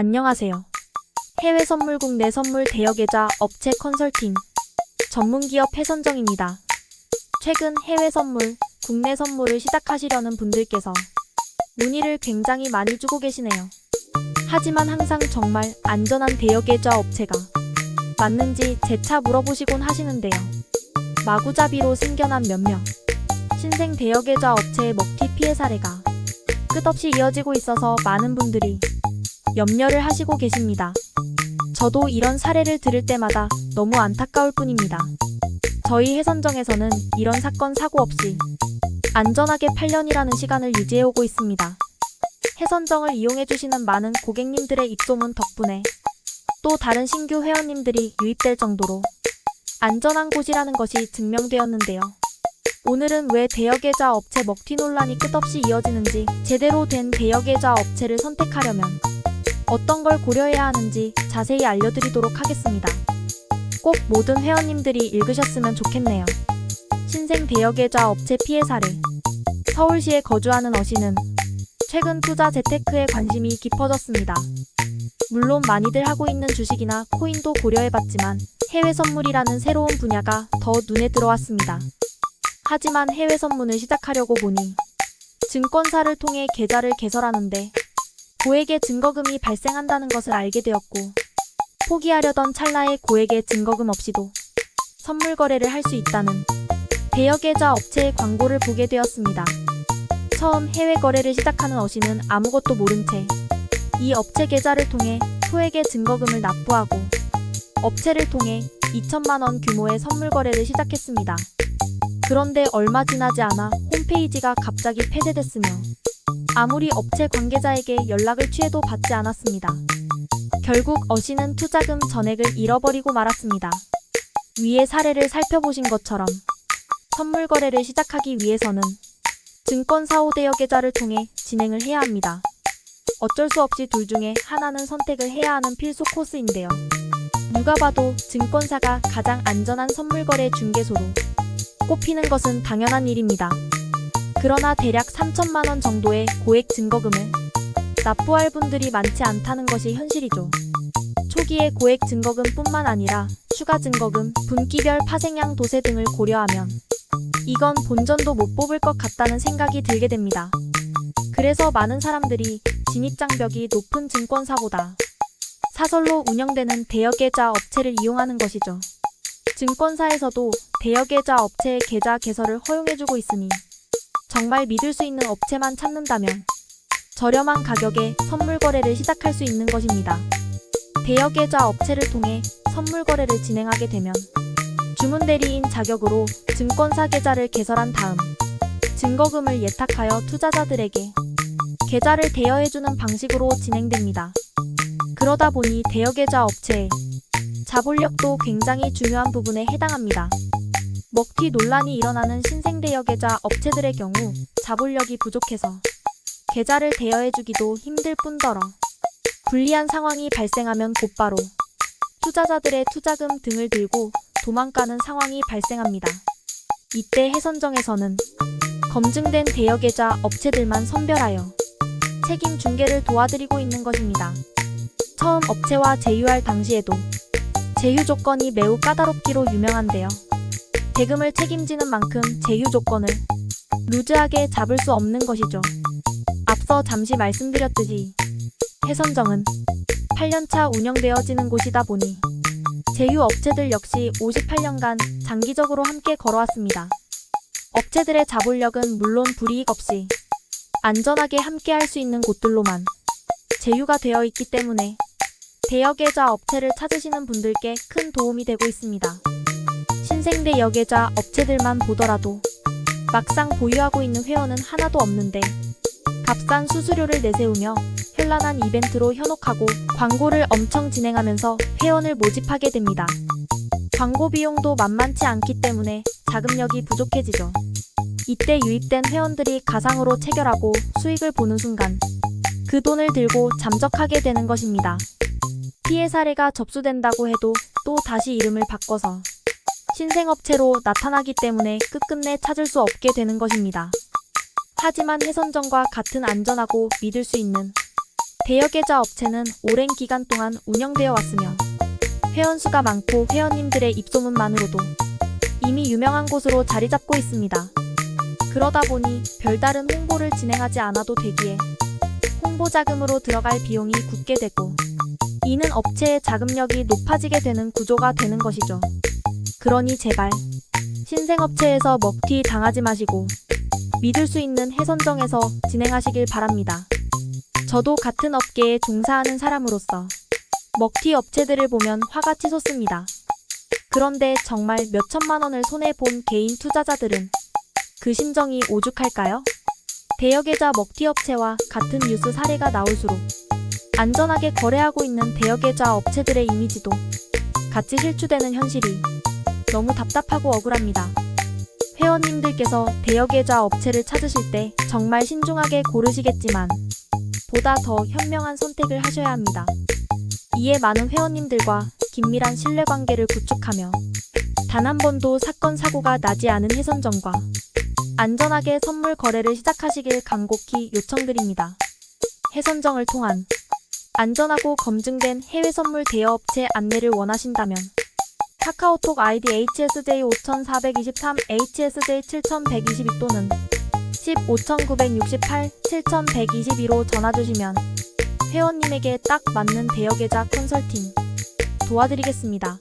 안녕하세요. 해외 선물 국내 선물 대여계좌 업체 컨설팅 전문기업 해선정입니다. 최근 해외 선물, 국내 선물을 시작하시려는 분들께서 문의를 굉장히 많이 주고 계시네요. 하지만 항상 정말 안전한 대여계좌 업체가 맞는지 재차 물어보시곤 하시는데요. 마구잡이로 생겨난 몇몇 신생 대여계좌 업체의 먹튀 피해 사례가 끝없이 이어지고 있어서 많은 분들이 염려를 하시고 계십니다. 저도 이런 사례를 들을 때마다 너무 안타까울 뿐입니다. 저희 해선정에서는 이런 사건 사고 없이 안전하게 8년이라는 시간을 유지해오고 있습니다. 해선정을 이용해주시는 많은 고객님들의 입소문 덕분에 또 다른 신규 회원님들이 유입될 정도로 안전한 곳이라는 것이 증명되었는데요. 오늘은 왜 대여계좌 업체 먹튀 논란이 끝없이 이어지는지, 제대로 된 대여계좌 업체를 선택하려면 어떤 걸 고려해야 하는지 자세히 알려드리도록 하겠습니다. 꼭 모든 회원님들이 읽으셨으면 좋겠네요. 신생 대여계좌 업체 피해 사례. 서울시에 거주하는 어씨는 최근 투자 재테크에 관심이 깊어졌습니다. 물론 많이들 하고 있는 주식이나 코인도 고려해봤지만 해외 선물이라는 새로운 분야가 더 눈에 들어왔습니다. 하지만 해외 선물을 시작하려고 보니 증권사를 통해 계좌를 개설하는데 고액의 증거금이 발생한다는 것을 알게 되었고, 포기하려던 찰나에 고액의 증거금 없이도 선물 거래를 할 수 있다는 대여계좌 업체의 광고를 보게 되었습니다. 처음 해외 거래를 시작하는 어씨는 아무것도 모른 채 이 업체 계좌를 통해 소액의 증거금을 납부하고 업체를 통해 2천만 원 규모의 선물 거래를 시작했습니다. 그런데 얼마 지나지 않아 홈페이지가 갑자기 폐쇄됐으며 아무리 업체 관계자에게 연락을 취해도 받지 않았습니다. 결국 어씨는 투자금 전액을 잃어버리고 말았습니다. 위의 사례를 살펴보신 것처럼 선물 거래를 시작하기 위해서는 증권사 대여 계좌를 통해 진행을 해야 합니다. 어쩔 수 없이 둘 중에 하나는 선택을 해야 하는 필수 코스인데요. 누가 봐도 증권사가 가장 안전한 선물 거래 중개소로 꼽히는 것은 당연한 일입니다. 그러나 대략 3천만 원 정도의 고액 증거금을 납부할 분들이 많지 않다는 것이 현실이죠. 초기에 고액 증거금뿐만 아니라 추가 증거금, 분기별 파생량 도세 등을 고려하면 이건 본전도 못 뽑을 것 같다는 생각이 들게 됩니다. 그래서 많은 사람들이 진입장벽이 높은 증권사보다 사설로 운영되는 대여계좌 업체를 이용하는 것이죠. 증권사에서도 대여계좌 업체의 계좌 개설을 허용해주고 있으니 정말 믿을 수 있는 업체만 찾는다면 저렴한 가격에 선물 거래를 시작할 수 있는 것입니다. 대여계좌 업체를 통해 선물 거래를 진행하게 되면 주문대리인 자격으로 증권사 계좌를 개설한 다음 증거금을 예탁하여 투자자들에게 계좌를 대여해주는 방식으로 진행됩니다. 그러다 보니 대여계좌 업체의 자본력도 굉장히 중요한 부분에 해당합니다. 먹튀 논란이 일어나는 신생 대여계좌 업체들의 경우 자본력이 부족해서 계좌를 대여해주기도 힘들 뿐더러 불리한 상황이 발생하면 곧바로 투자자들의 투자금 등을 들고 도망가는 상황이 발생합니다. 이때 해선정에서는 검증된 대여계좌 업체들만 선별하여 책임 중개를 도와드리고 있는 것입니다. 처음 업체와 제휴할 당시에도 제휴 조건이 매우 까다롭기로 유명한데요. 대금을 책임지는 만큼 제휴 조건을 루즈하게 잡을 수 없는 것이죠. 앞서 잠시 말씀드렸듯이 해선정은 8년차 운영되어지는 곳이다 보니 제휴 업체들 역시 58년간 장기적으로 함께 걸어왔습니다. 업체들의 자본력은 물론 불이익 없이 안전하게 함께 할 수 있는 곳들로만 제휴가 되어 있기 때문에 대여계좌 업체를 찾으시는 분들께 큰 도움이 되고 있습니다. 신생 대여계좌 업체들만 보더라도 막상 보유하고 있는 회원은 하나도 없는데 값싼 수수료를 내세우며 현란한 이벤트로 현혹하고 광고를 엄청 진행하면서 회원을 모집하게 됩니다. 광고 비용도 만만치 않기 때문에 자금력이 부족해지죠. 이때 유입된 회원들이 가상으로 체결하고 수익을 보는 순간 그 돈을 들고 잠적하게 되는 것입니다. 피해 사례가 접수된다고 해도 또 다시 이름을 바꿔서 신생업체로 나타나기 때문에 끝끝내 찾을 수 없게 되는 것입니다. 하지만 해선정과 같은 안전하고 믿을 수 있는 대여계좌 업체는 오랜 기간 동안 운영되어 왔으며 회원수가 많고 회원님들의 입소문만으로도 이미 유명한 곳으로 자리 잡고 있습니다. 그러다 보니 별다른 홍보를 진행하지 않아도 되기에 홍보 자금으로 들어갈 비용이 굳게 되고 이는 업체의 자금력이 높아지게 되는 구조가 되는 것이죠. 그러니 제발 신생업체에서 먹튀 당하지 마시고 믿을 수 있는 해선정에서 진행하시길 바랍니다. 저도 같은 업계에 종사하는 사람으로서 먹튀 업체들을 보면 화가 치솟습니다. 그런데 정말 몇천만 원을 손해본 개인 투자자들은 그 심정이 오죽할까요? 대여계좌 먹튀 업체와 같은 뉴스 사례가 나올수록 안전하게 거래하고 있는 대여계좌 업체들의 이미지도 같이 실추되는 현실이 너무 답답하고 억울합니다. 회원님들께서 대여계좌 업체를 찾으실 때 정말 신중하게 고르시겠지만 보다 더 현명한 선택을 하셔야 합니다. 이에 많은 회원님들과 긴밀한 신뢰관계를 구축하며 단 한 번도 사건 사고가 나지 않은 해선정과 안전하게 선물 거래를 시작하시길 간곡히 요청드립니다. 해선정을 통한 안전하고 검증된 해외 선물 대여업체 안내를 원하신다면 카카오톡 아이디 hsj5423 hsj7122 또는 15968 7122로 전화주시면 회원님에게 딱 맞는 대여계좌 컨설팅 도와드리겠습니다.